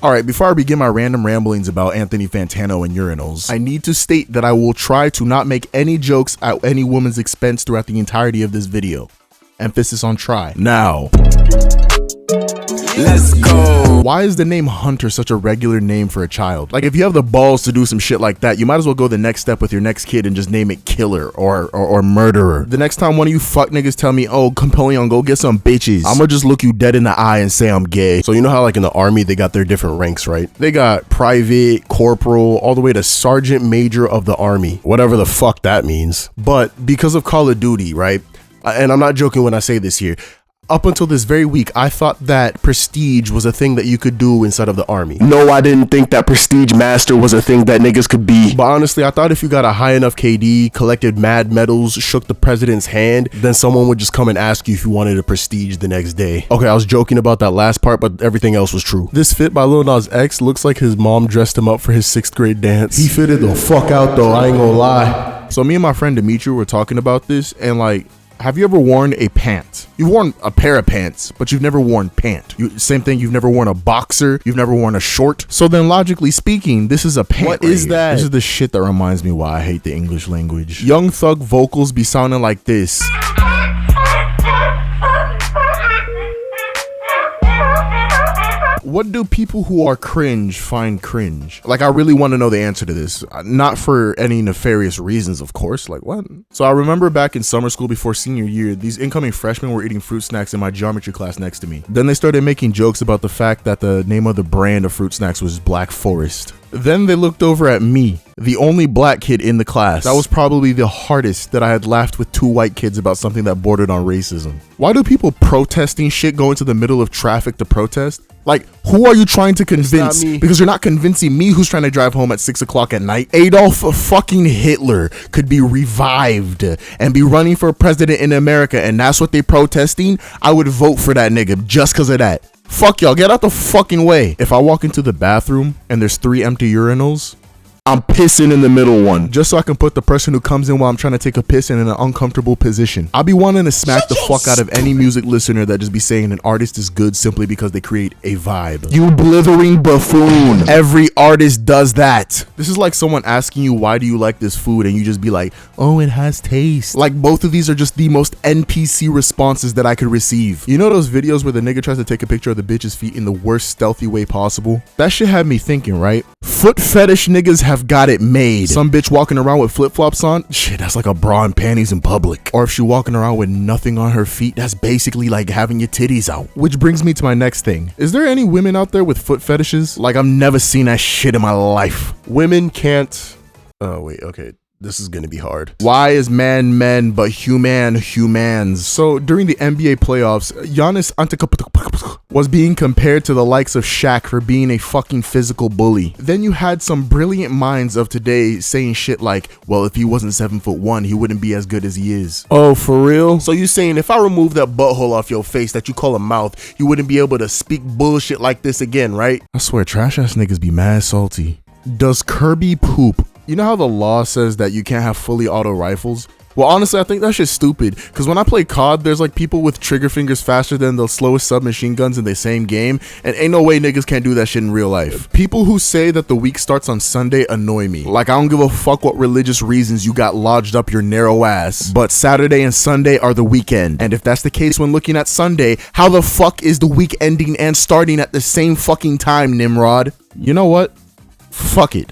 Alright, before I begin my random ramblings about Anthony Fantano and urinals, I need to state that I will try to not make any jokes at any woman's expense throughout the entirety of this video. Emphasis on try. Now, let's go. Why is the name Hunter such a regular name for a child? Like, if you have the balls to do some shit like that, you might as well go the next step with your next kid and just name it Killer or Murderer. The next time one of you fuck niggas tell me, oh, Compellion, go get some bitches, I'ma just look you dead in the eye and say I'm gay. So you know how like in the army, they got their different ranks, right? They got private, corporal, all the way to sergeant major of the army. Whatever the fuck that means. But because of Call of Duty, right? And I'm not joking when I say this here, up until this very week, I thought that prestige was a thing that you could do inside of the army. No, I didn't think that prestige master was a thing that niggas could be. But honestly, I thought if you got a high enough KD, collected mad medals, shook the president's hand, then someone would just come and ask you if you wanted a prestige the next day. Okay, I was joking about that last part, but everything else was true. This fit by Lil Nas X looks like his mom dressed him up for his 6th grade dance. He fitted the fuck out though, I ain't gonna lie. So me and my friend Dimitri were talking about this, and like, have you ever worn a pant? You've worn a pair of pants, but you've never worn pant. Same thing, you've never worn a boxer, you've never worn a short. So then logically speaking, this is a pant. What is that? This is the shit that reminds me why I hate the English language. Young Thug vocals be sounding like this. What do people who are cringe find cringe? Like, I really want to know the answer to this. Not for any nefarious reasons, of course. Like, what? So I remember back in summer school before senior year, these incoming freshmen were eating fruit snacks in my geometry class next to me. Then they started making jokes about the fact that the name of the brand of fruit snacks was Black Forest. Then they looked over at me, the only black kid in the class. That was probably the hardest that I had laughed with 2 white kids about something that bordered on racism. Why do people protesting shit go into the middle of traffic to protest? Like, who are you trying to convince? Because you're not convincing me who's trying to drive home at 6 o'clock at night. Adolf fucking Hitler could be revived and be running for president in America, and that's what they protesting. I would vote for that nigga just because of that. Fuck y'all, get out the fucking way. If I walk into the bathroom and there's 3 empty urinals, I'm pissing in the middle one, just so I can put the person who comes in while I'm trying to take a piss in an uncomfortable position. I'll be wanting to smack the fuck out of any music listener that just be saying an artist is good simply because they create a vibe. You blithering buffoon. Every artist does that. This is like someone asking you, why do you like this food? And you just be like, oh, it has taste. Like, both of these are just the most NPC responses that I could receive. You know those videos where the nigga tries to take a picture of the bitch's feet in the worst stealthy way possible? That shit had me thinking, right? Foot fetish niggas have got it made. Some bitch walking around with flip-flops on, shit, that's like a bra and panties in public. Or if she walking around with nothing on her feet, that's basically like having your titties out. Which brings me to my next thing. Is there any women out there with foot fetishes? Like, I've never seen that shit in my life. Women can't... Oh, wait, okay. This is gonna be hard. Why is man men but human humans? So during the NBA playoffs, Giannis Antetokounmpo was being compared to the likes of Shaq for being a fucking physical bully. Then you had some brilliant minds of today saying shit like, well, if he wasn't 7'1", he wouldn't be as good as he is. Oh, for real? So you saying if I remove that butthole off your face that you call a mouth, you wouldn't be able to speak bullshit like this again, right? I swear, trash ass niggas be mad salty. Does Kirby poop? You know how the law says that you can't have fully auto rifles? Well, honestly, I think that shit's stupid, because when I play COD, there's like people with trigger fingers faster than the slowest submachine guns in the same game, and ain't no way niggas can't do that shit in real life. People who say that the week starts on Sunday annoy me. Like, I don't give a fuck what religious reasons you got lodged up your narrow ass, but Saturday and Sunday are the weekend. And if that's the case when looking at Sunday, how the fuck is the week ending and starting at the same fucking time, Nimrod? You know what? Fuck it.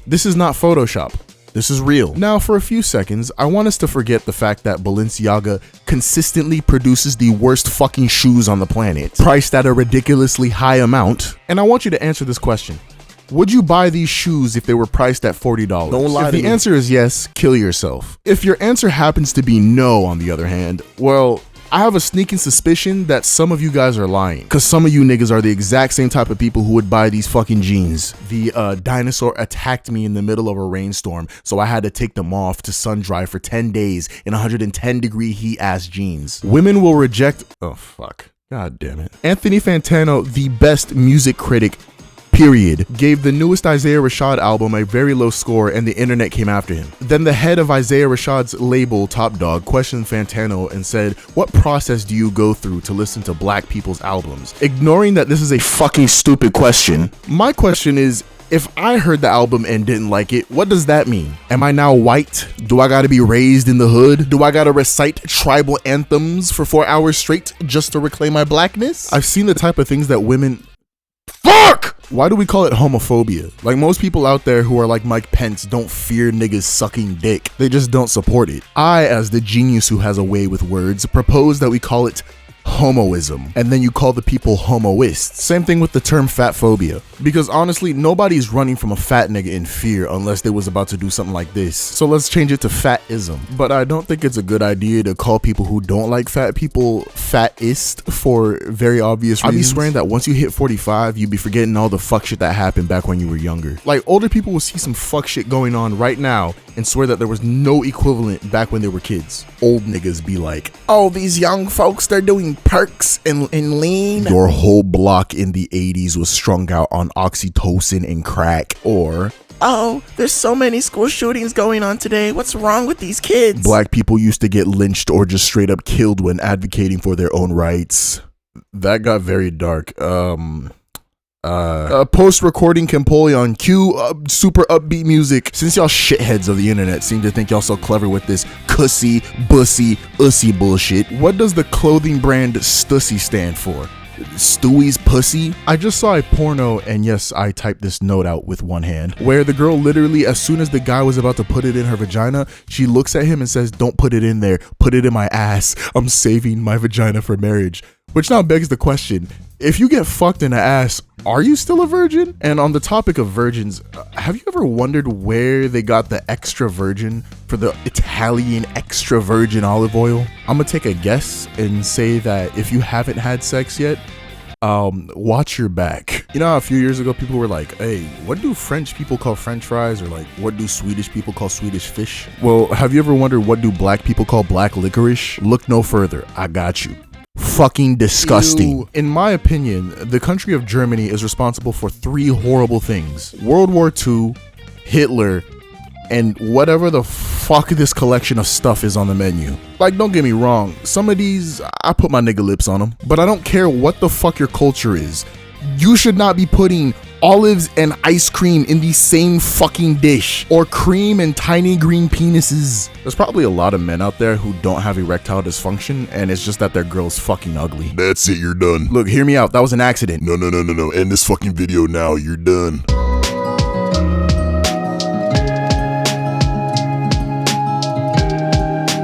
This is not Photoshop. This is real. Now, for a few seconds, I want us to forget the fact that Balenciaga consistently produces the worst fucking shoes on the planet, priced at a ridiculously high amount. And I want you to answer this question. Would you buy these shoes if they were priced at $40? Don't lie to me. If the answer is yes, kill yourself. If your answer happens to be no, on the other hand, well, I have a sneaking suspicion that some of you guys are lying, cause some of you niggas are the exact same type of people who would buy these fucking jeans. The dinosaur attacked me in the middle of a rainstorm, so I had to take them off to sun dry for 10 days in 110-degree heat ass jeans. Women will reject, oh fuck, god damn it. Anthony Fantano, the best music critic period, gave the newest Isaiah Rashad album a very low score and the internet came after him. Then the head of Isaiah Rashad's label, Top Dog, questioned Fantano and said, what process do you go through to listen to black people's albums? Ignoring that this is a fucking stupid question, my question is, if I heard the album and didn't like it, what does that mean? Am I now white? Do I gotta be raised in the hood? Do I gotta recite tribal anthems for 4 hours straight just to reclaim my blackness? I've seen the type of things that women... Fuck! Why do we call it homophobia? Like, most people out there who are like Mike Pence don't fear niggas sucking dick. They just don't support it. I, as the genius who has a way with words, propose that we call it homoism, and then you call the people homoists. Same thing with the term fat phobia, because honestly nobody's running from a fat nigga in fear unless they was about to do something like this. So let's change it to fatism. But I don't think it's a good idea to call people who don't like fat people fatist for very obvious reasons. I be swearing that once you hit 45 you be forgetting all the fuck shit that happened back when you were younger. Like, older people will see some fuck shit going on right now and swear that there was no equivalent back when they were kids. Old niggas be like, oh, these young folks, they're doing perks and lean. Your whole block in the 80s was strung out on oxytocin and crack. Or, oh, there's so many school shootings going on today. What's wrong with these kids? Black people used to get lynched or just straight up killed when advocating for their own rights. That got very dark. Post-recording Campoleon, cue super upbeat music. Since y'all shitheads of the internet seem to think y'all so clever with this cussy, bussy, ussy bullshit, what does the clothing brand Stussy stand for? Stewie's pussy? I just saw a porno, and yes, I typed this note out with one hand, where the girl literally, as soon as the guy was about to put it in her vagina, she looks at him and says, don't put it in there, put it in my ass. I'm saving my vagina for marriage. Which now begs the question, if you get fucked in the ass, are you still a virgin? And on the topic of virgins, have you ever wondered where they got the extra virgin for the Italian extra virgin olive oil? I'm gonna take a guess and say that if you haven't had sex yet, watch your back. You know how a few years ago people were like, hey, what do French people call French fries? Or like, what do Swedish people call Swedish fish? Well, have you ever wondered what do black people call black licorice? Look no further, I got you. Fucking disgusting. Ew. In my opinion, the country of Germany is responsible for 3 horrible things: World War II, Hitler, and whatever the fuck this collection of stuff is on the menu. Like, don't get me wrong, some of these, I put my nigga lips on them, but I don't care what the fuck your culture is. You should not be putting olives and ice cream in the same fucking dish, or cream and tiny green penises. There's probably a lot of men out there who don't have erectile dysfunction, and it's just that their girl's fucking ugly. That's it, you're done. Look, hear me out, that was an accident. No. End this fucking video now, you're done.